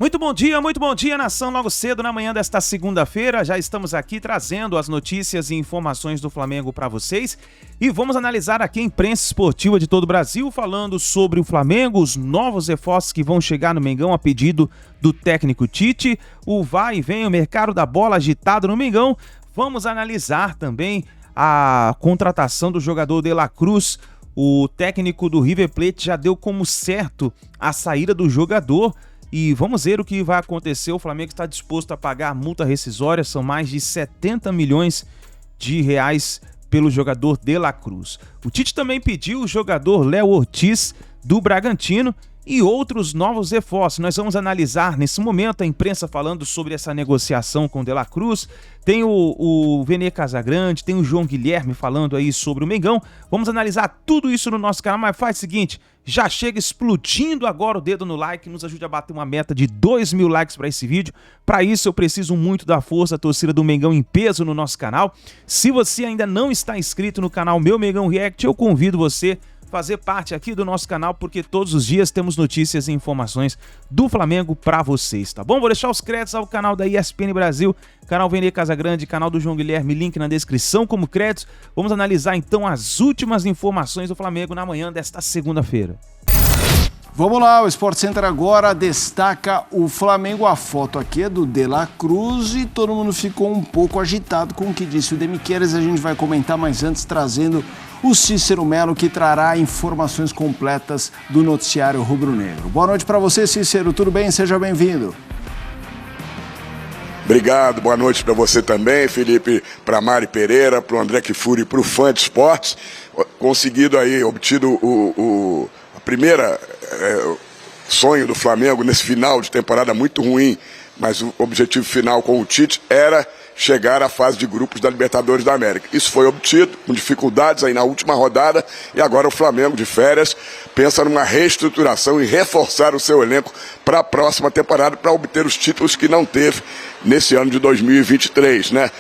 Muito bom dia, nação. Logo cedo na manhã desta segunda-feira, já estamos aqui trazendo as notícias e informações do Flamengo para vocês e vamos analisar aqui a imprensa esportiva de todo o Brasil, falando sobre o Flamengo, os novos reforços que vão chegar no Mengão a pedido do técnico Tite, o vai e vem, o mercado da bola agitado no Mengão. Vamos analisar também a contratação do jogador De La Cruz. O técnico do River Plate já deu como certo a saída do jogador. E vamos ver o que vai acontecer. O Flamengo está disposto a pagar a multa rescisória, são mais de 70 milhões de reais pelo jogador De La Cruz. O Tite também pediu o jogador Léo Ortiz do Bragantino e outros novos reforços. Nós vamos analisar nesse momento a imprensa falando sobre essa negociação com o De La Cruz. Tem o Vene Casagrande, tem o João Guilherme falando aí sobre o Mengão. Vamos analisar tudo isso no nosso canal, mas faz o seguinte, já chega explodindo agora o dedo no like, nos ajude a bater uma meta de 2.000 likes para esse vídeo. Para isso eu preciso muito da força da torcida do Mengão em peso no nosso canal. Se você ainda não está inscrito no canal Meu Mengão React, eu convido você fazer parte aqui do nosso canal, porque todos os dias temos notícias e informações do Flamengo para vocês, tá bom? Vou deixar os créditos ao canal da ESPN Brasil, canal Vene Casagrande, canal do João Guilherme, link na descrição como créditos. Vamos analisar então as últimas informações do Flamengo na manhã desta segunda-feira. Vamos lá, o Sport Center agora destaca o Flamengo. A foto aqui é do De La Cruz e todo mundo ficou um pouco agitado com o que disse o Demichelis. A gente vai comentar mais antes, trazendo o Cícero Melo, que trará informações completas do noticiário rubro-negro. Boa noite para você, Cícero. Tudo bem? Seja bem-vindo. Obrigado, boa noite para você também, Felipe, para Mari Pereira, para o André Kifuri, para o Fã de Esportes. Conseguido aí, obtido a primeira sonho do Flamengo nesse final de temporada muito ruim, mas o objetivo final com o Tite era chegar à fase de grupos da Libertadores da América. Isso foi obtido, com dificuldades aí na última rodada, e agora o Flamengo, de férias, pensa numa reestruturação e reforçar o seu elenco para a próxima temporada, para obter os títulos que não teve nesse ano de 2023, né?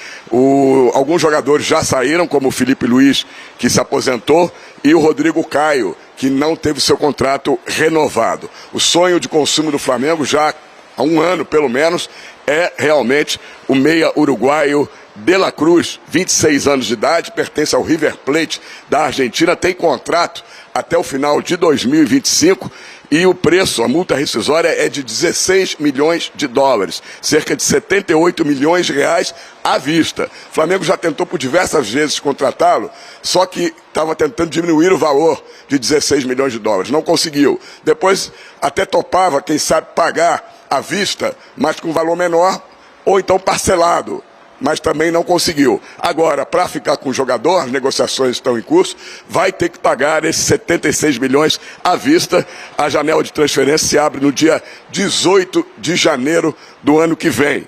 Alguns jogadores já saíram, como o Felipe Luiz, que se aposentou, e o Rodrigo Caio, que não teve seu contrato renovado. O sonho de consumo do Flamengo já há um ano, pelo menos, é realmente o meia uruguaio De La Cruz, 26 anos de idade, pertence ao River Plate da Argentina, tem contrato até o final de 2025 e o preço, a multa rescisória é de 16 milhões de dólares, cerca de 78 milhões de reais à vista. O Flamengo já tentou por diversas vezes contratá-lo, só que estava tentando diminuir o valor de 16 milhões de dólares, não conseguiu. Depois até topava, quem sabe, pagar à vista, mas com valor menor, ou então parcelado, mas também não conseguiu. Agora, para ficar com o jogador, as negociações estão em curso, vai ter que pagar esses 76 milhões à vista. A janela de transferência se abre no dia 18 de janeiro do ano que vem.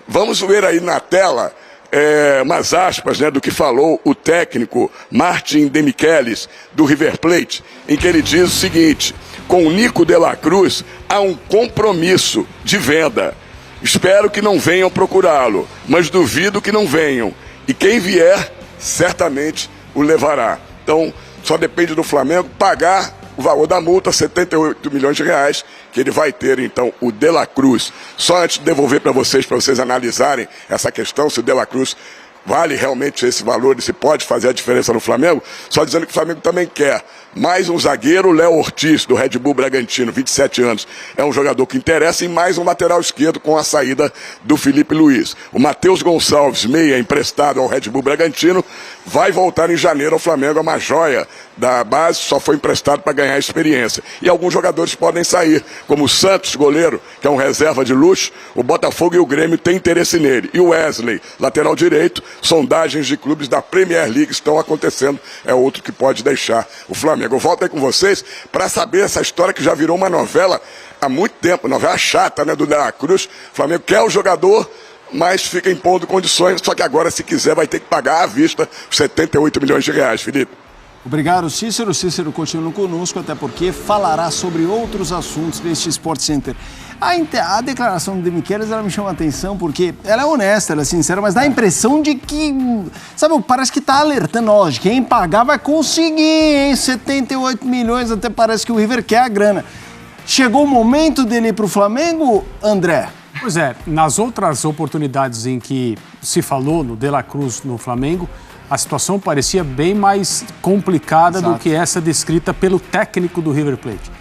Vamos ver aí na tela umas aspas, né, do que falou o técnico Martin Demichelis, do River Plate, em que ele diz o seguinte: com o Nico De La Cruz há um compromisso de venda. Espero que não venham procurá-lo, mas duvido que não venham. E quem vier, certamente o levará. Então, só depende do Flamengo pagar o valor da multa, 78 milhões de reais, que ele vai ter, então, o De La Cruz. Só antes de devolver para vocês analisarem essa questão, se o De La Cruz vale realmente esse valor e se pode fazer a diferença no Flamengo, só dizendo que o Flamengo também quer mais um zagueiro, Léo Ortiz, do Red Bull Bragantino, 27 anos, é um jogador que interessa, e mais um lateral esquerdo com a saída do Felipe Luiz. O Matheus Gonçalves, meia, emprestado ao Red Bull Bragantino, vai voltar em janeiro ao Flamengo, é uma joia da base, só foi emprestado para ganhar experiência. E alguns jogadores podem sair, como o Santos, goleiro, que é um reserva de luxo, o Botafogo e o Grêmio têm interesse nele. E o Wesley, lateral direito, sondagens de clubes da Premier League estão acontecendo, é outro que pode deixar o Flamengo. Eu volto aí com vocês para saber essa história que já virou uma novela há muito tempo, novela chata, né, do De La Cruz. O Flamengo quer o jogador, mas fica impondo condições, só que agora, se quiser, vai ter que pagar à vista os 78 milhões de reais, Felipe. Obrigado, Cícero. Cícero continua conosco, até porque falará sobre outros assuntos neste Sport Center. A declaração do Demichelis, ela me chama a atenção porque ela é honesta, ela é sincera, mas dá a impressão de que, sabe, parece que tá alertando, ó, quem pagar vai conseguir, hein, 78 milhões, até parece que o River quer a grana. Chegou o momento dele ir para o Flamengo, André? Pois é, nas outras oportunidades em que se falou no De La Cruz no Flamengo, a situação parecia bem mais complicada do que essa descrita pelo técnico do River Plate.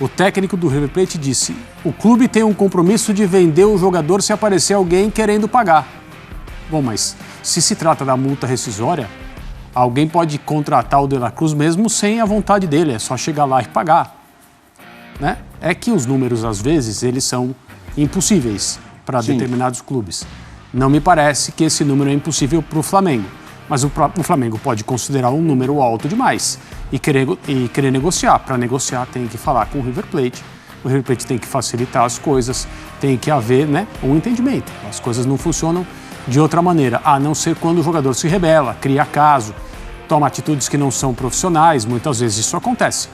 O técnico do River Plate disse: o clube tem um compromisso de vender o jogador se aparecer alguém querendo pagar. Bom, mas se trata da multa rescisória, alguém pode contratar o De La Cruz mesmo sem a vontade dele, é só chegar lá e pagar. Né? É que os números, às vezes, eles são impossíveis para determinados clubes. Não me parece que esse número é impossível para o Flamengo, mas o Flamengo pode considerar um número alto demais e querer negociar. Para negociar tem que falar com o River Plate, o River Plate tem que facilitar as coisas, tem que haver, né, um entendimento. As coisas não funcionam de outra maneira, a não ser quando o jogador se rebela, cria caso, toma atitudes que não são profissionais, muitas vezes isso acontece.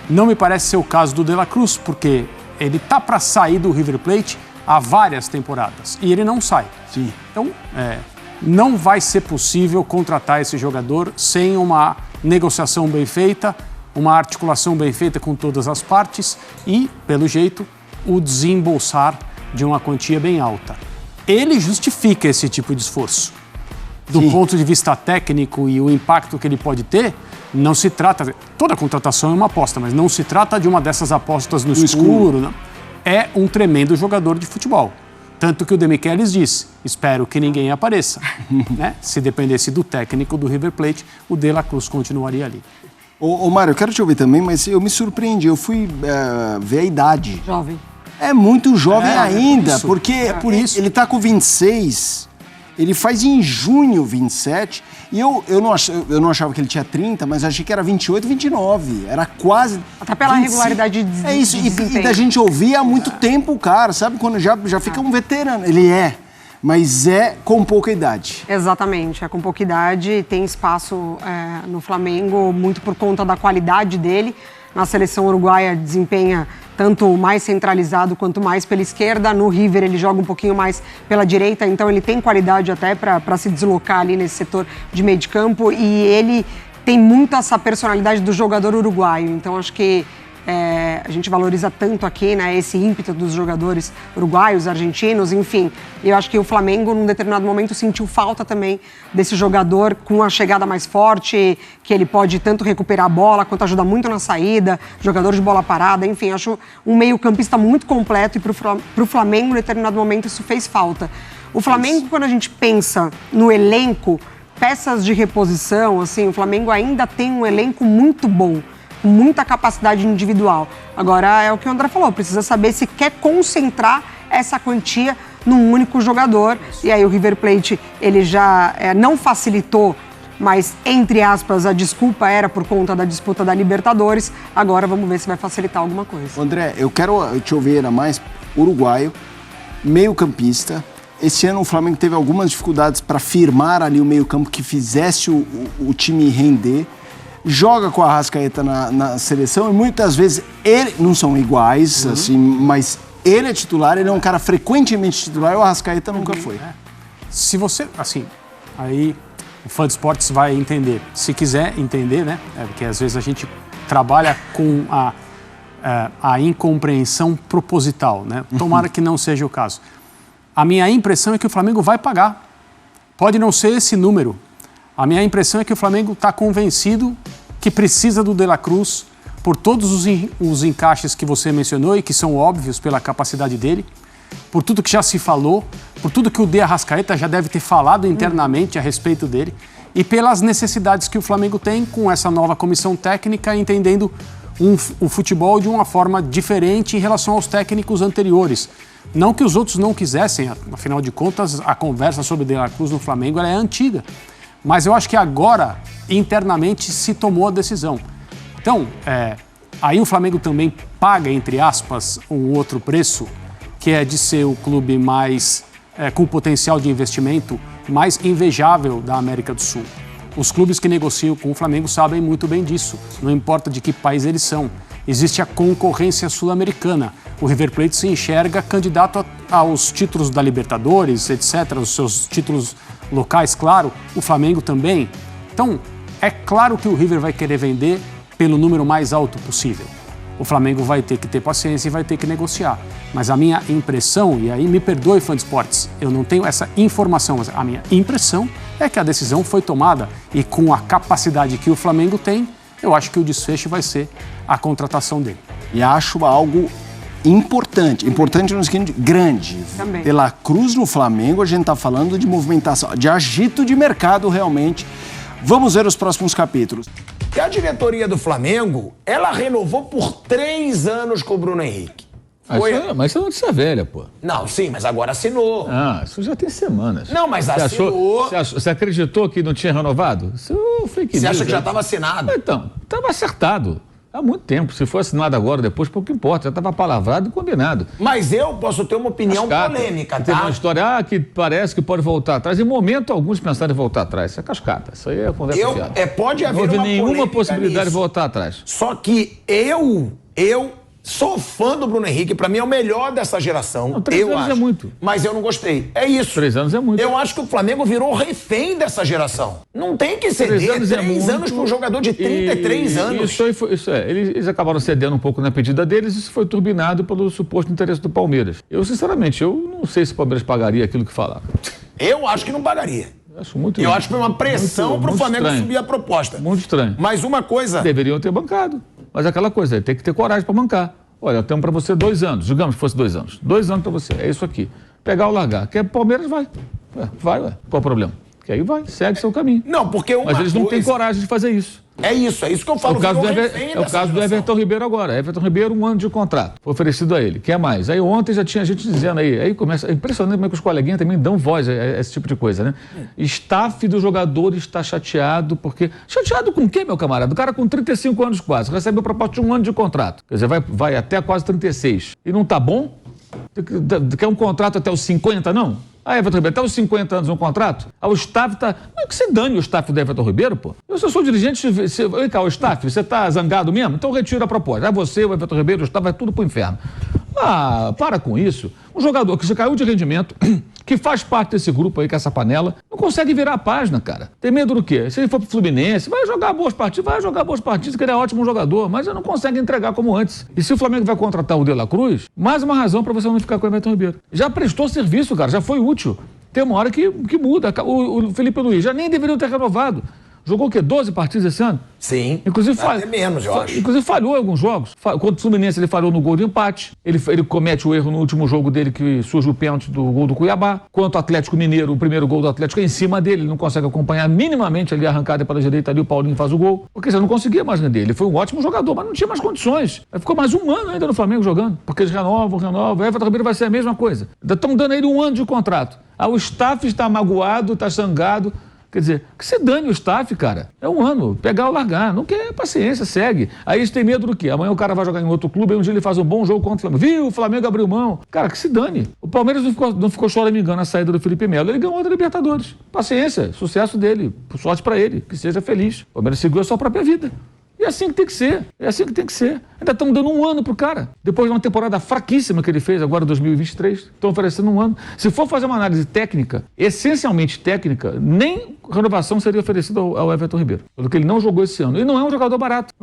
Não me parece ser o caso do De La Cruz, porque ele tá para sair do River Plate há várias temporadas e ele não sai. Sim. Então, não vai ser possível contratar esse jogador sem uma negociação bem feita, uma articulação bem feita com todas as partes e, pelo jeito, o desembolsar de uma quantia bem alta. Ele justifica esse tipo de esforço. Do ponto de vista técnico e o impacto que ele pode ter, não se trata... Toda contratação é uma aposta, mas não se trata de uma dessas apostas no escuro. Não. É um tremendo jogador de futebol. Tanto que o De Michelis disse: espero que ninguém apareça. Né? Se dependesse do técnico do River Plate, o De La Cruz continuaria ali. Ô Mário, eu quero te ouvir também, mas eu me surpreendi. Eu fui ver a idade. Jovem. É muito jovem ainda, isso. porque Por isso. ele tá com 26, ele faz em junho 27, e eu não achava que ele tinha 30, mas achei que era 28, 29, era quase... Até pela 25. regularidade de É isso, desempenho. e da gente ouvir há muito tempo o cara, sabe? Quando já fica um veterano, ele mas é com pouca idade. Exatamente, é com pouca idade, tem espaço no Flamengo, muito por conta da qualidade dele. Na seleção uruguaia desempenha tanto mais centralizado quanto mais pela esquerda. No River ele joga um pouquinho mais pela direita, então ele tem qualidade até para se deslocar ali nesse setor de meio de campo. E ele tem muito essa personalidade do jogador uruguaio, então acho que a gente valoriza tanto aqui, né, esse ímpeto dos jogadores uruguaios, argentinos, enfim. Eu acho que o Flamengo, num determinado momento, sentiu falta também desse jogador com a chegada mais forte, que ele pode tanto recuperar a bola, quanto ajuda muito na saída, jogador de bola parada, enfim, acho um meio-campista muito completo e para o Flamengo, em determinado momento, isso fez falta. O Flamengo, quando a gente pensa no elenco, peças de reposição, assim, o Flamengo ainda tem um elenco muito bom, com muita capacidade individual. Agora, é o que o André falou, precisa saber se quer concentrar essa quantia num único jogador. E aí o River Plate, ele já não facilitou, mas, entre aspas, a desculpa era por conta da disputa da Libertadores. Agora vamos ver se vai facilitar alguma coisa. André, eu quero te ouvir ainda mais, uruguaio, meio-campista. Esse ano o Flamengo teve algumas dificuldades para firmar ali o meio-campo que fizesse o time render. Joga com a Arrascaeta na seleção e muitas vezes ele não são iguais, assim, mas ele é titular, ele é um cara frequentemente titular e o Arrascaeta nunca foi. Se você, assim, aí o fã de esportes vai entender, se quiser entender, né? Porque às vezes a gente trabalha com a incompreensão proposital, né? Tomara que não seja o caso. A minha impressão é que o Flamengo vai pagar. Pode não ser esse número. A minha impressão é que o Flamengo está convencido que precisa do De La Cruz por todos os encaixes que você mencionou e que são óbvios pela capacidade dele, por tudo que já se falou, por tudo que o De Arrascaeta já deve ter falado internamente a respeito dele e pelas necessidades que o Flamengo tem com essa nova comissão técnica, entendendo o futebol de uma forma diferente em relação aos técnicos anteriores. Não que os outros não quisessem, afinal de contas, a conversa sobre De La Cruz no Flamengo ela é antiga. Mas eu acho que agora, internamente, se tomou a decisão. Então, aí o Flamengo também paga, entre aspas, um outro preço, que é de ser o clube mais, com potencial de investimento mais invejável da América do Sul. Os clubes que negociam com o Flamengo sabem muito bem disso, não importa de que país eles são. Existe a concorrência sul-americana. O River Plate se enxerga candidato aos títulos da Libertadores, etc., os seus títulos locais, claro, o Flamengo também. Então, é claro que o River vai querer vender pelo número mais alto possível. o Flamengo vai ter que ter paciência e vai ter que negociar. Mas a minha impressão, e aí me perdoe, fã de esportes, eu não tenho essa informação, mas a minha impressão é que a decisão foi tomada e com a capacidade que o Flamengo tem, eu acho que o desfecho vai ser a contratação dele. E acho algo importante no seguinte, grande. Também. De La Cruz no Flamengo, a gente está falando de movimentação, de agito de mercado realmente. Vamos ver os próximos capítulos. E a diretoria do Flamengo, ela renovou por 3 anos com o Bruno Henrique. Mas isso é notícia velha, pô. Não, sim, mas agora assinou. Ah, isso já tem semanas. Não, mas assinou. Você acreditou que não tinha renovado? Isso é fake news. Você acha que já estava assinado? Então, estava acertado. Há muito tempo. Se for assinado agora, depois, pouco importa. Já estava palavrado e combinado. Mas eu posso ter uma opinião polêmica, tá? Tem uma história que parece que pode voltar atrás. Em momento alguns pensaram em voltar atrás. Isso é cascata. Isso aí é conversa fiada. Pode haver não houve uma nenhuma possibilidade nisso. de voltar atrás. Só que eu sou fã do Bruno Henrique, pra mim é o melhor dessa geração. Não, 3 anos é muito. Mas eu não gostei. É isso. 3 anos é muito. Eu acho que o Flamengo virou refém dessa geração. Não tem que ceder 3 anos para um jogador de 33 anos. Eles acabaram cedendo um pouco na pedida deles e isso foi turbinado pelo suposto interesse do Palmeiras. Eu, sinceramente, não sei se o Palmeiras pagaria aquilo que falava. Eu acho que não pagaria. Acho muito. Eu acho que foi uma pressão para o Flamengo subir a proposta. Muito estranho. Mas uma coisa... Deveriam ter bancado. Mas aquela coisa, tem que ter coragem para bancar. Olha, temos para você 2 anos. Digamos que fosse 2 anos. 2 anos para você. É isso aqui. Pegar ou largar. Quer Palmeiras, vai. Vai. Qual o problema? Que aí vai, segue seu caminho. Não, porque Mas eles não têm coragem de fazer isso. É isso que eu falo. É o caso do Everton Ribeiro agora. Everton Ribeiro, 1 ano de contrato. Foi oferecido a ele. Quer mais? Aí ontem já tinha gente dizendo aí começa. É impressionante como é que os coleguinhas também dão voz a esse tipo de coisa, né? Staff do jogador está chateado porque... Chateado com o quê, meu camarada? O cara com 35 anos quase, recebeu proposta de 1 ano de contrato. Quer dizer, vai até quase 36. E não tá bom? Quer um contrato até os 50, não? Everton Ribeiro, até os 50 anos no contrato? O staff tá... Não é que você dane o staff do Everton Ribeiro, pô. Eu sou dirigente... Vem cá, o staff, você tá zangado mesmo? Então retira a proposta. Você, o Everton Ribeiro, o staff, vai tudo pro inferno. Para com isso. Um jogador que já caiu de rendimento, que faz parte desse grupo aí, com essa panela, não consegue virar a página, cara. Tem medo do quê? Se ele for pro Fluminense, vai jogar boas partidas, que ele é ótimo jogador, mas ele não consegue entregar como antes. E se o Flamengo vai contratar o De La Cruz, mais uma razão para você não ficar com o Everton Ribeiro. Já prestou serviço, cara, já foi útil. Tem uma hora que muda. O Felipe Luiz já nem deveria ter renovado. Jogou o quê? 12 partidas esse ano? Sim. Inclusive até menos, eu acho. Inclusive falhou em alguns jogos. Contra o Fluminense ele falhou no gol de empate. Ele comete o erro no último jogo dele que surge o pênalti do gol do Cuiabá. Quanto ao Atlético Mineiro, o primeiro gol do Atlético é em cima dele. Ele não consegue acompanhar minimamente ali a arrancada pela direita ali, o Paulinho faz o gol. Porque você não conseguia mais render. Ele foi um ótimo jogador, mas não tinha mais condições. Aí ficou mais 1 ano ainda no Flamengo jogando. Porque eles renovam. O Everton Ribeiro vai ser a mesma coisa. Estão dando a ele 1 ano de contrato. O staff está magoado, está zangado. Quer dizer, que você dane o staff, cara. É 1 ano, pegar ou largar. Não quer, paciência, segue. Aí eles têm medo do quê? Amanhã o cara vai jogar em outro clube, aí um dia ele faz um bom jogo contra o Flamengo. Viu? O Flamengo abriu mão. Cara, que se dane. O Palmeiras não ficou choramingando na saída do Felipe Melo. Ele ganhou outra Libertadores. Paciência, sucesso dele. Sorte pra ele, que seja feliz. O Palmeiras segura a sua própria vida. E é assim que tem que ser. Ainda estão dando 1 ano pro cara. Depois de uma temporada fraquíssima que ele fez, agora 2023, estão oferecendo 1 ano. Se for fazer uma análise técnica, essencialmente técnica, nem renovação seria oferecida ao Everton Ribeiro. Porque ele não jogou esse ano. E não é um jogador barato.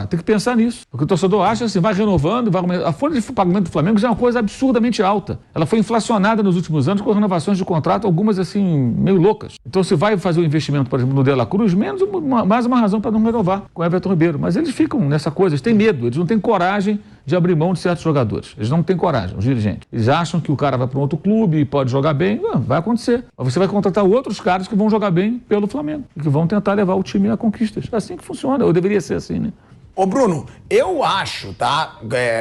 Tem que pensar nisso. Porque o torcedor acha assim, vai renovando, a folha de pagamento do Flamengo já é uma coisa absurdamente alta. Ela foi inflacionada nos últimos anos com renovações de contrato, algumas assim, meio loucas. Então se vai fazer um investimento, por exemplo, no De La Cruz, mais uma razão para não renovar com o Everton Ribeiro. Mas eles ficam nessa coisa, eles têm medo, eles não têm coragem de abrir mão de certos jogadores. Eles não têm coragem, os dirigentes. Eles acham que o cara vai para um outro clube e pode jogar bem. Vai acontecer. Mas você vai contratar outros caras que vão jogar bem pelo Flamengo e que vão tentar levar o time a conquistas. É assim que funciona, ou deveria ser assim, né? Ô Bruno, eu acho, tá?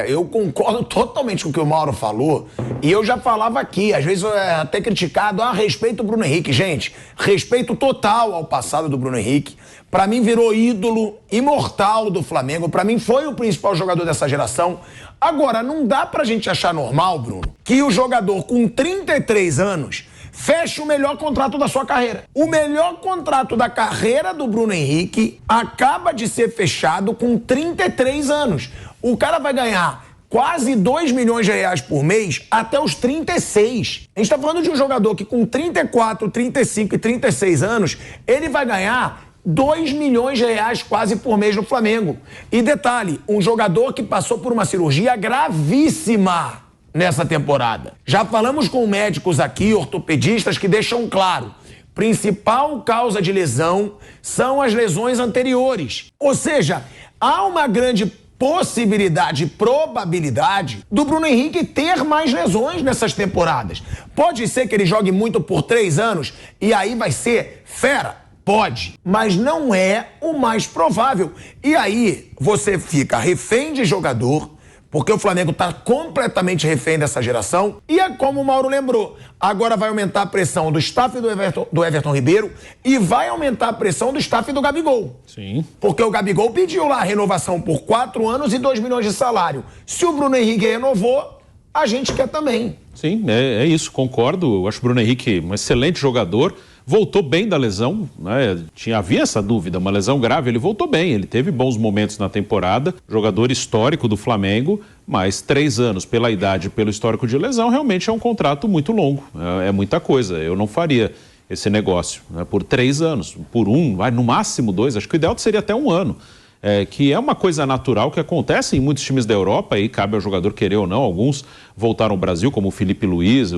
Eu concordo totalmente com o que o Mauro falou e eu já falava aqui, às vezes eu até criticado a respeito do Bruno Henrique. Gente, respeito total ao passado do Bruno Henrique. Pra mim virou ídolo imortal do Flamengo. Pra mim foi o principal jogador dessa geração. Agora, não dá pra gente achar normal, Bruno, que o jogador com 33 anos fecha o melhor contrato da sua carreira. O melhor contrato da carreira do Bruno Henrique acaba de ser fechado com 33 anos. O cara vai ganhar quase 2 milhões de reais por mês até os 36. A gente tá falando de um jogador que com 34, 35 e 36 anos, ele vai ganhar R$2 milhões quase por mês no Flamengo. E detalhe, um jogador que passou por uma cirurgia gravíssima nessa temporada. Já falamos com médicos aqui, ortopedistas, que deixam claro, principal causa de lesão são as lesões anteriores. Ou seja, há uma grande possibilidade, probabilidade do Bruno Henrique ter mais lesões nessas temporadas. Pode ser que ele jogue muito por 3 anos e aí vai ser fera? Pode, mas não é o mais provável. E aí você fica refém de jogador, porque o Flamengo está completamente refém dessa geração. E é como o Mauro lembrou, agora vai aumentar a pressão do staff do Everton Ribeiro e vai aumentar a pressão do staff do Gabigol. Sim. Porque o Gabigol pediu lá a renovação por 4 anos e 2 milhões de salário. Se o Bruno Henrique renovou, a gente quer também. Sim, é isso, concordo. Eu acho o Bruno Henrique um excelente jogador. Voltou bem da lesão, né? Havia essa dúvida, uma lesão grave, ele voltou bem, ele teve bons momentos na temporada, jogador histórico do Flamengo, mas 3 anos pela idade e pelo histórico de lesão realmente é um contrato muito longo, é muita coisa, eu não faria esse negócio, né? Por 3 anos, por 1, no máximo 2, acho que o ideal seria até 1 ano. Que é uma coisa natural que acontece em muitos times da Europa, e cabe ao jogador querer ou não. Alguns voltaram ao Brasil, como o Felipe Luiz,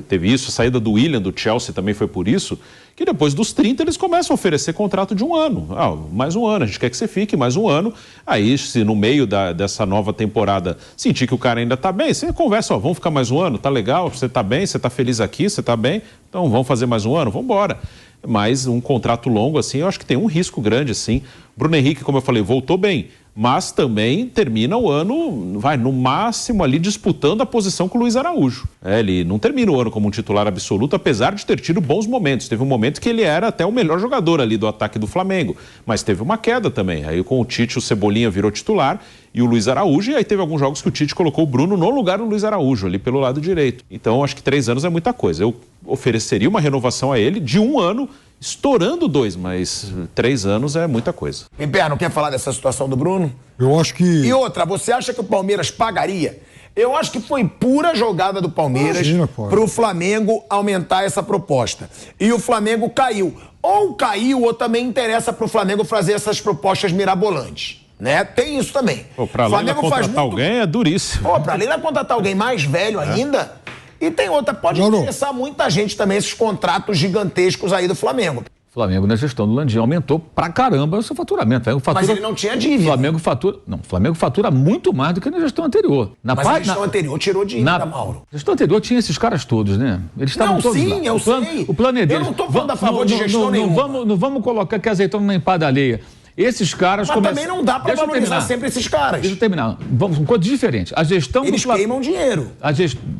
teve isso, a saída do Willian do Chelsea também foi por isso, que depois dos 30 eles começam a oferecer contrato de 1 ano. Mais 1 ano, a gente quer que você fique mais 1 ano, aí se no meio dessa nova temporada sentir que o cara ainda tá bem, você conversa, vamos ficar mais 1 ano, tá legal, você tá bem, você tá feliz aqui, você tá bem, então vamos fazer mais 1 ano, vamos embora. Mas um contrato longo assim, eu acho que tem um risco grande assim. Bruno Henrique, como eu falei, voltou bem, mas também termina o ano, no máximo ali disputando a posição com o Luiz Araújo. Ele não termina o ano como um titular absoluto, apesar de ter tido bons momentos. Teve um momento que ele era até o melhor jogador ali do ataque do Flamengo, mas teve uma queda também. Aí com o Tite, o Cebolinha virou titular e o Luiz Araújo, e aí teve alguns jogos que o Tite colocou o Bruno no lugar do Luiz Araújo, ali pelo lado direito. Então, acho que 3 anos é muita coisa. Eu ofereceria uma renovação a ele de 1 ano, estourando 2, mas 3 anos é muita coisa. Piper, não quer falar dessa situação do Bruno? Eu acho que... E outra, você acha que o Palmeiras pagaria? Eu acho que foi pura jogada do Palmeiras para o Flamengo aumentar essa proposta. E o Flamengo caiu. Ou caiu, ou também interessa para o Flamengo fazer essas propostas mirabolantes. Né? Tem isso também. Para além de contratar alguém é duríssimo. Para além de contratar alguém mais velho ainda. E tem outra, pode interessar muita gente também esses contratos gigantescos aí do Flamengo. O Flamengo, na gestão do Landim, aumentou pra caramba o seu faturamento. Mas ele não tinha dívida. O Flamengo fatura muito mais do que na gestão anterior. Mas a gestão anterior tirou dívida, Mauro. A gestão anterior tinha esses caras todos, né? Eles estavam todos lá. Eu sei. O plano é deles. Eu não estou falando a favor de gestão nenhuma. Não vamos colocar que azeitona na empada alheia. Esses caras... Mas também não dá pra valorizar sempre esses caras. Deixa eu terminar. Vamos com coisas diferentes. A gestão... Eles queimam dinheiro.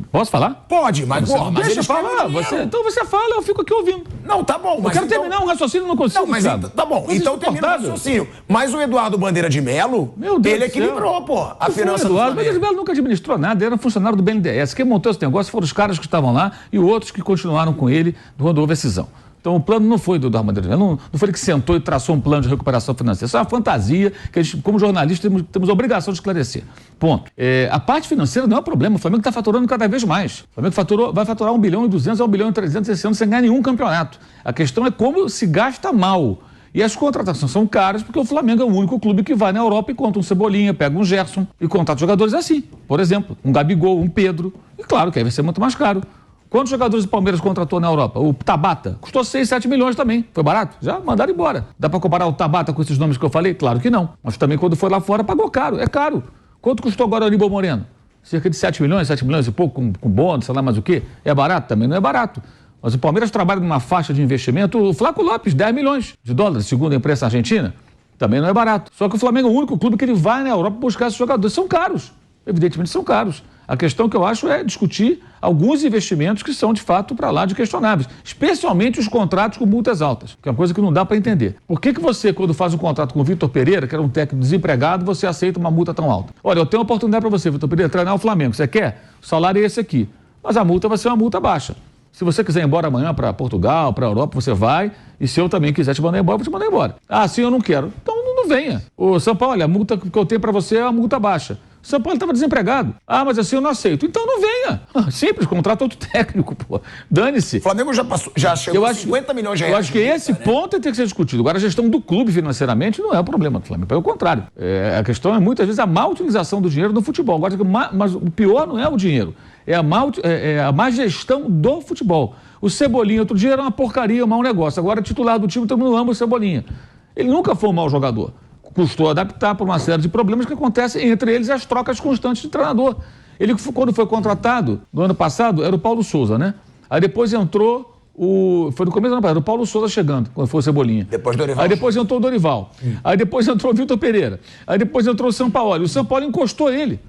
Posso falar? Pode, mas deixa eu falar. Então você fala, eu fico aqui ouvindo. Não, tá bom. Eu quero terminar um raciocínio, não consigo. Não, mas tá bom. Então termina o raciocínio. Mas o Eduardo Bandeira de Melo, ele equilibrou, a finança do Flamengo. O Bandeira de Melo nunca administrou nada, era funcionário do BNDES. Quem montou esse negócio foram os caras que estavam lá e outros que continuaram com ele quando houve a cisão. Então o plano não foi do Eduardo Bandeira, não foi ele que sentou e traçou um plano de recuperação financeira. Isso é uma fantasia que a gente, como jornalistas, temos a obrigação de esclarecer. Ponto. A parte financeira não é um problema, o Flamengo está faturando cada vez mais. O Flamengo vai faturar 1 bilhão e 200 a 1 bilhão e 300 esse ano sem ganhar nenhum campeonato. A questão é como se gasta mal. E as contratações são caras porque o Flamengo é o único clube que vai na Europa e conta um Cebolinha, pega um Gerson e contrata jogadores assim. Por exemplo, um Gabigol, um Pedro. E claro que aí vai ser muito mais caro. Quantos jogadores do Palmeiras contratou na Europa? O Tabata custou 6, 7 milhões também. Foi barato? Já mandaram embora. Dá para comparar o Tabata com esses nomes que eu falei? Claro que não. Mas também quando foi lá fora pagou caro. É caro. Quanto custou agora o Aníbal Moreno? Cerca de 7 milhões e pouco, com bônus, sei lá mais o quê. É barato? Também não é barato. Mas o Palmeiras trabalha numa faixa de investimento. O Flaco Lopes, 10 milhões de dólares, segundo a imprensa argentina. Também não é barato. Só que o Flamengo é o único clube que ele vai na Europa buscar esses jogadores. São caros. Evidentemente são caros. A questão que eu acho é discutir alguns investimentos que são, de fato, para lá de questionáveis. Especialmente os contratos com multas altas, que é uma coisa que não dá para entender. Por que você, quando faz um contrato com o Vitor Pereira, que era um técnico desempregado, você aceita uma multa tão alta? Olha, eu tenho uma oportunidade para você, Vitor Pereira, treinar o Flamengo. Você quer? O salário é esse aqui. Mas a multa vai ser uma multa baixa. Se você quiser ir embora amanhã para Portugal, para a Europa, você vai. E se eu também quiser te mandar embora, eu vou te mandar embora. Ah, sim, eu não quero. Então não venha. Ô, São Paulo, olha, a multa que eu tenho para você é uma multa baixa. O São Paulo estava desempregado. Ah, mas assim eu não aceito. Então não venha. Simples, contrata outro técnico, pô. Dane-se. O Flamengo já chegou a 50 milhões de reais. Eu acho que esse ponto tem que ser discutido. Agora, a gestão do clube financeiramente não é o problema do Flamengo. Pelo contrário. A questão é, muitas vezes, a má utilização do dinheiro no futebol. Agora, mas o pior não é o dinheiro. É a má gestão do futebol. O Cebolinha, outro dia, era uma porcaria, um mau negócio. Agora, titular do time, todo mundo ama o Cebolinha. Ele nunca foi um mau jogador. Custou adaptar por uma série de problemas que acontecem, entre eles as trocas constantes de treinador. Ele, quando foi contratado, no ano passado, era o Paulo Souza, né? Aí depois entrou foi no começo do ano passado, o Paulo Souza chegando, quando foi o Cebolinha. Depois do Dorival. Aí depois entrou o Dorival. Aí depois entrou o Vitor Pereira. Aí depois entrou o Sampaoli. O Sampaoli encostou ele.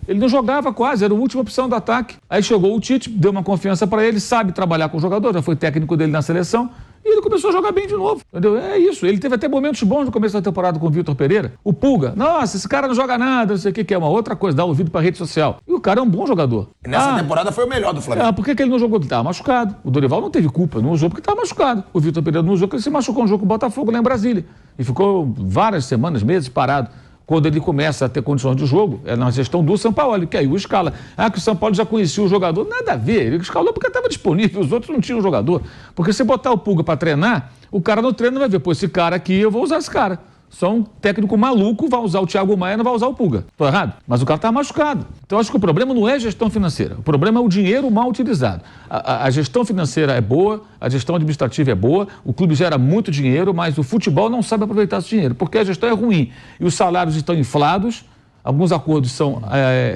Ele não jogava quase, era a última opção do ataque. Aí chegou o Tite, deu uma confiança para ele, sabe trabalhar com o jogador, já foi técnico dele na seleção. E ele começou a jogar bem de novo, entendeu? É isso, ele teve até momentos bons no começo da temporada com o Vitor Pereira. O Pulga, nossa, esse cara não joga nada, não sei o que é uma outra coisa, dá ouvido pra rede social. E o cara é um bom jogador. E nessa temporada foi o melhor do Flamengo. Por que ele não jogou? Ele estava machucado. O Dorival não teve culpa, não usou porque estava machucado. O Vitor Pereira não usou porque ele se machucou no jogo com o Botafogo lá em Brasília. E ficou várias semanas, meses parado. Quando ele começa a ter condições de jogo, é na gestão do Sampaoli, que aí o escala. Que o Sampaoli já conhecia o jogador. Nada a ver, ele escalou porque estava disponível, os outros não tinham jogador. Porque se botar o Pulga para treinar, o cara no treino vai ver, pô, esse cara aqui, eu vou usar esse cara. Só um técnico maluco vai usar o Thiago Maia e não vai usar o Pulga. Tô errado? Mas o cara tá machucado. Então acho que o problema não é a gestão financeira. O problema é o dinheiro mal utilizado. A gestão financeira é boa, a gestão administrativa é boa, o clube gera muito dinheiro, mas o futebol não sabe aproveitar esse dinheiro, porque a gestão é ruim. E os salários estão inflados, alguns acordos são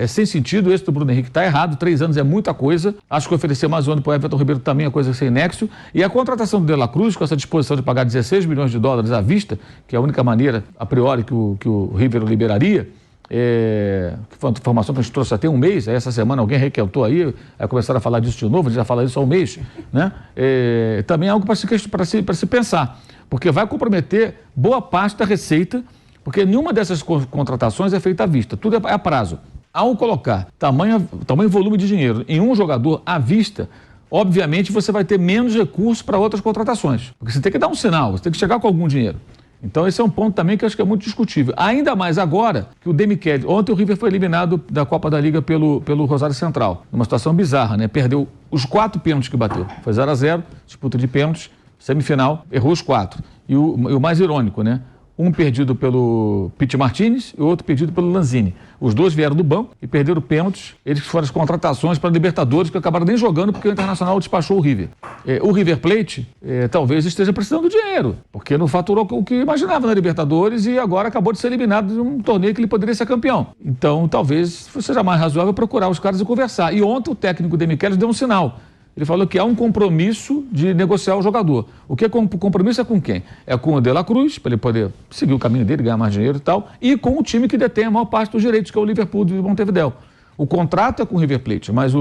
sem sentido. Esse do Bruno Henrique está errado, 3 anos é muita coisa. Acho que oferecer mais um ano para o Everton Ribeiro também é coisa sem nexo. E a contratação do De La Cruz, com essa disposição de pagar 16 milhões de dólares à vista, que é a única maneira, a priori, que o River liberaria, que foi uma informação que a gente trouxe até um mês, aí essa semana alguém requentou aí começaram a falar disso de novo, a gente já fala isso há um mês, né? Também é algo para se pensar, porque vai comprometer boa parte da receita, porque nenhuma dessas contratações é feita à vista, tudo é a prazo. Ao colocar tamanho volume de dinheiro em um jogador à vista, obviamente você vai ter menos recursos para outras contratações, porque você tem que dar um sinal, você tem que chegar com algum dinheiro. Então esse é um ponto também que eu acho que é muito discutível. Ainda mais agora que o Demichelis... Ontem o River foi eliminado da Copa da Liga pelo Rosário Central. Numa situação bizarra, né? Perdeu os 4 pênaltis que bateu. Foi 0-0, disputa de pênaltis, semifinal, errou os 4. E o mais irônico, né? Um perdido pelo Pete Martinez e o outro perdido pelo Lanzini. Os dois vieram do banco e perderam pênaltis. Eles foram as contratações para Libertadores, que acabaram nem jogando porque o Internacional despachou o River. O River Plate talvez esteja precisando de dinheiro, porque não faturou o que imaginava na Libertadores e agora acabou de ser eliminado de um torneio que ele poderia ser campeão. Então talvez seja mais razoável procurar os caras e conversar. E ontem o técnico Demichelis deu um sinal. Ele falou que há um compromisso de negociar o jogador. O que é compromisso é com quem? É com o De La Cruz, para ele poder seguir o caminho dele, ganhar mais dinheiro e tal, e com o time que detém a maior parte dos direitos, que é o Liverpool de Montevidéu. O contrato é com o River Plate, mas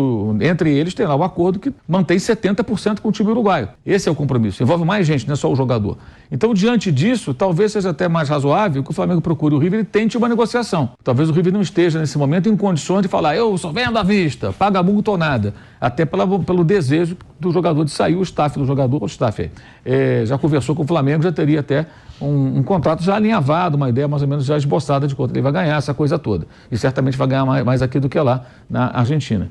entre eles tem lá o acordo que mantém 70% com o time uruguaio. Esse é o compromisso. Envolve mais gente, não é só o jogador. Então, diante disso, talvez seja até mais razoável que o Flamengo procure o River e tente uma negociação. Talvez o River não esteja, nesse momento, em condições de falar, eu só vendo à vista, paga multa ou nada. Até pelo desejo do jogador de sair, o staff do jogador, o staff já conversou com o Flamengo, já teria até um contrato já alinhavado, uma ideia mais ou menos já esboçada de quanto ele vai ganhar, essa coisa toda. E certamente vai ganhar mais aqui do que lá na Argentina.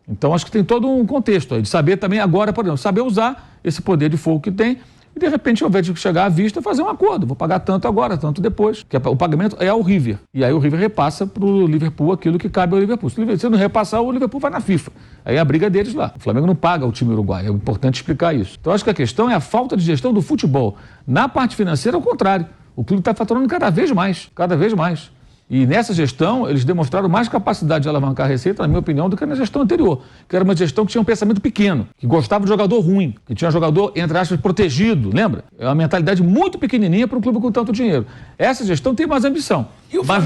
Então acho que tem todo um contexto aí, de saber também agora, por exemplo, saber usar esse poder de fogo que tem e de repente, ao invés de chegar à vista, fazer um acordo. Vou pagar tanto agora, tanto depois. Que o pagamento é ao River. E aí o River repassa para o Liverpool aquilo que cabe ao Liverpool. Se não repassar, o Liverpool vai na FIFA. Aí é a briga deles lá. O Flamengo não paga o time uruguaio. É importante explicar isso. Então acho que a questão é a falta de gestão do futebol. Na parte financeira, ao contrário. O clube está faturando cada vez mais. Cada vez mais. E nessa gestão, eles demonstraram mais capacidade de alavancar a receita, na minha opinião, do que na gestão anterior. Que era uma gestão que tinha um pensamento pequeno, que gostava de jogador ruim, que tinha jogador, entre aspas, protegido, lembra? É uma mentalidade muito pequenininha para um clube com tanto dinheiro. Essa gestão tem mais ambição, mas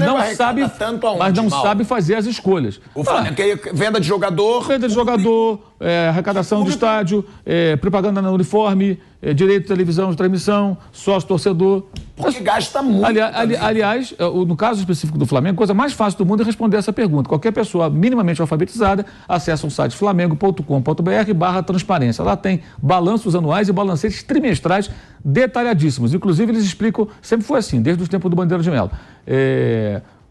não sabe fazer as escolhas. O Flamengo venda de jogador... Arrecadação do estádio, propaganda no uniforme, direito de televisão, de transmissão, sócio-torcedor. Porque gasta muito. Aliás, no caso específico do Flamengo, a coisa mais fácil do mundo é responder essa pergunta. Qualquer pessoa minimamente alfabetizada acessa o site flamengo.com.br/transparência. Lá tem balanços anuais e balancetes trimestrais detalhadíssimos. Inclusive, eles explicam, sempre foi assim, desde o tempo do Bandeira de Melo.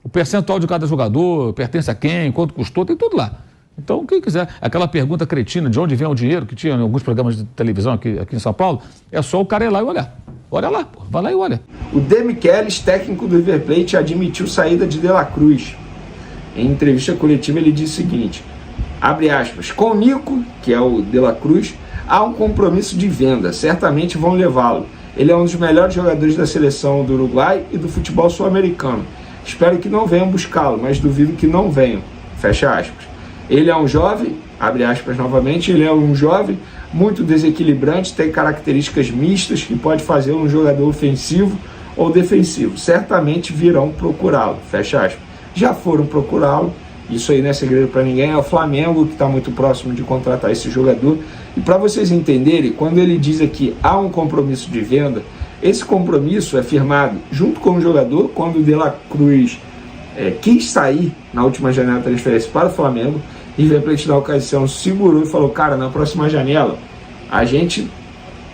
O percentual de cada jogador, pertence a quem, quanto custou, tem tudo lá. Então, quem quiser, aquela pergunta cretina de onde vem o dinheiro, que tinha em alguns programas de televisão aqui em São Paulo, é só o cara ir lá e olhar. Olha lá, pô, vai lá e olha. O Demichelis, técnico do River Plate, admitiu saída de De La Cruz. Em entrevista coletiva ele disse o seguinte, abre aspas, com o Nico, que é o De La Cruz, há um compromisso de venda, certamente vão levá-lo. Ele é um dos melhores jogadores da seleção do Uruguai e do futebol sul-americano. Espero que não venham buscá-lo, mas duvido que não venham. Fecha aspas. Ele é um jovem, abre aspas novamente, ele é um jovem muito desequilibrante, tem características mistas que pode fazer um jogador ofensivo ou defensivo. Certamente virão procurá-lo, fecha aspas. Já foram procurá-lo, isso aí não é segredo para ninguém, é o Flamengo que está muito próximo de contratar esse jogador. E para vocês entenderem, quando ele diz aqui há um compromisso de venda, esse compromisso é firmado junto com o jogador, quando o De La Cruz quis sair na última janela de transferência para o Flamengo, e o River Plate da ocasião segurou e falou, cara, na próxima janela a gente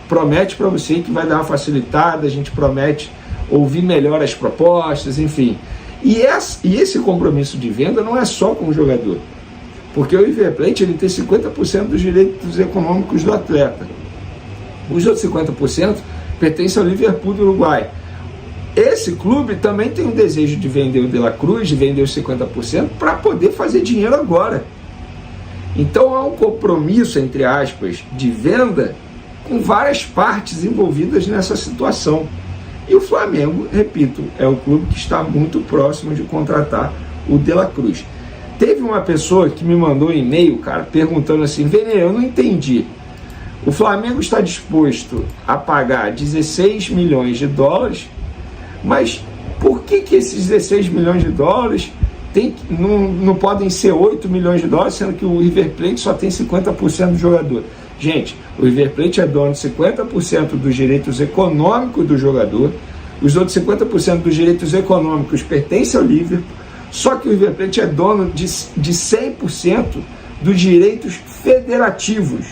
promete para você que vai dar uma facilitada, a gente promete ouvir melhor as propostas, enfim. E esse compromisso de venda não é só com o jogador, porque o River Plate ele tem 50% dos direitos econômicos do atleta. Os outros 50% pertencem ao Liverpool do Uruguai. Esse clube também tem um desejo de vender o De La Cruz, de vender os 50%, para poder fazer dinheiro agora. Então há um compromisso, entre aspas, de venda com várias partes envolvidas nessa situação. E o Flamengo, repito, é o clube que está muito próximo de contratar o De La Cruz. Teve uma pessoa que me mandou um e-mail, cara, perguntando assim, Vene, eu não entendi. O Flamengo está disposto a pagar 16 milhões de dólares, mas por que esses 16 milhões de dólares não podem ser 8 milhões de dólares, sendo que o River Plate só tem 50% do jogador? Gente, o River Plate é dono de 50% dos direitos econômicos do jogador, os outros 50% dos direitos econômicos pertencem ao Liverpool, só que o River Plate é dono de 100% dos direitos federativos.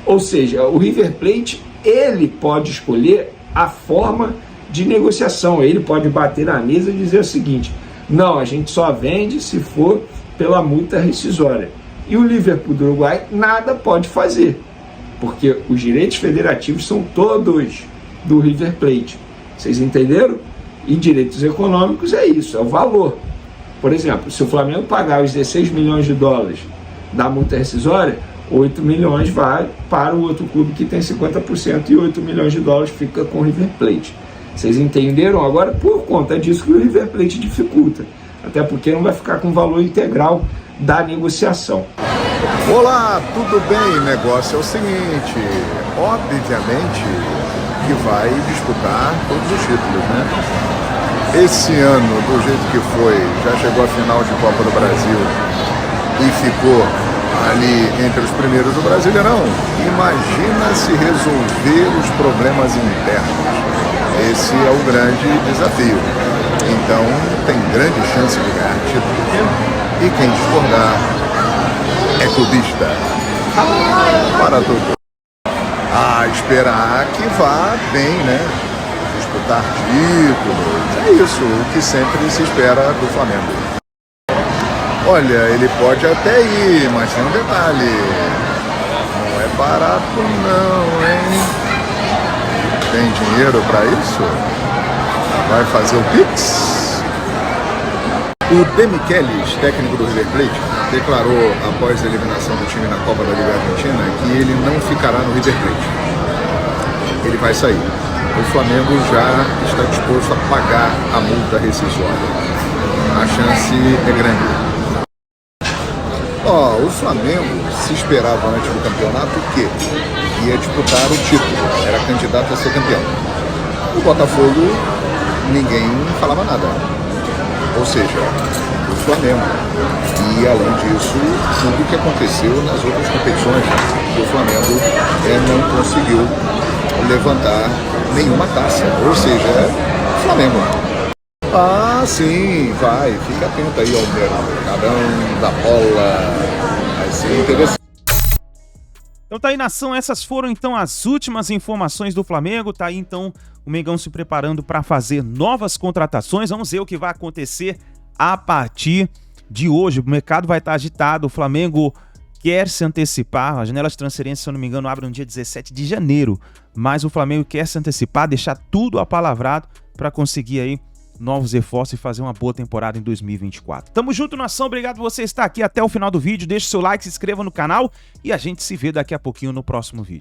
Ou seja, o River Plate, ele pode escolher a forma de negociação, ele pode bater na mesa e dizer o seguinte, não, a gente só vende se for pela multa rescisória. E o Liverpool do Uruguai nada pode fazer, porque os direitos federativos são todos do River Plate. Vocês entenderam? E direitos econômicos é isso, é o valor. Por exemplo, se o Flamengo pagar os 16 milhões de dólares da multa rescisória, 8 milhões vai para o outro clube que tem 50% e 8 milhões de dólares fica com o River Plate. Vocês entenderam? Agora, por conta disso que o River Plate dificulta, até porque não vai ficar com o valor integral da negociação. Olá, tudo bem? O negócio é o seguinte, obviamente que vai disputar todos os títulos, né? Esse ano, do jeito que foi, já chegou à final de Copa do Brasil e ficou ali entre os primeiros do Brasileirão. Imagina se resolver os problemas internos. Esse é o grande desafio. Então, tem grande chance de ganhar título. E quem discordar é clubista. Para tudo. Esperar que vá bem, né? Disputar títulos. É isso, o que sempre se espera do Flamengo. Olha, ele pode até ir, mas tem um detalhe. Não é barato não, hein? Tem dinheiro para isso? Vai fazer o Pix? O Demichelis, técnico do River Plate, declarou após a eliminação do time na Copa da Liga Argentina que ele não ficará no River Plate. Ele vai sair. O Flamengo já está disposto a pagar a multa rescisória. A chance é grande. O Flamengo se esperava antes do campeonato que ia disputar o título, era candidato a ser campeão. O Botafogo, ninguém falava nada. Ou seja, o Flamengo. E além disso, tudo que aconteceu nas outras competições, o Flamengo não conseguiu levantar nenhuma taça. Ou seja, Flamengo. Sim, vai. Fica atento aí ao mercadão da bola. Vai ser interessante. Então tá aí, nação, essas foram então as últimas informações do Flamengo. Tá aí então o Mengão se preparando para fazer novas contratações. Vamos ver o que vai acontecer a partir de hoje. O mercado vai estar agitado, o Flamengo quer se antecipar, a janela de transferência, se eu não me engano, abre no dia 17 de janeiro, mas o Flamengo quer se antecipar, deixar tudo apalavrado para conseguir aí novos reforços e fazer uma boa temporada em 2024. Tamo junto, nação, obrigado por você estar aqui até o final do vídeo, deixa o seu like, se inscreva no canal e a gente se vê daqui a pouquinho no próximo vídeo.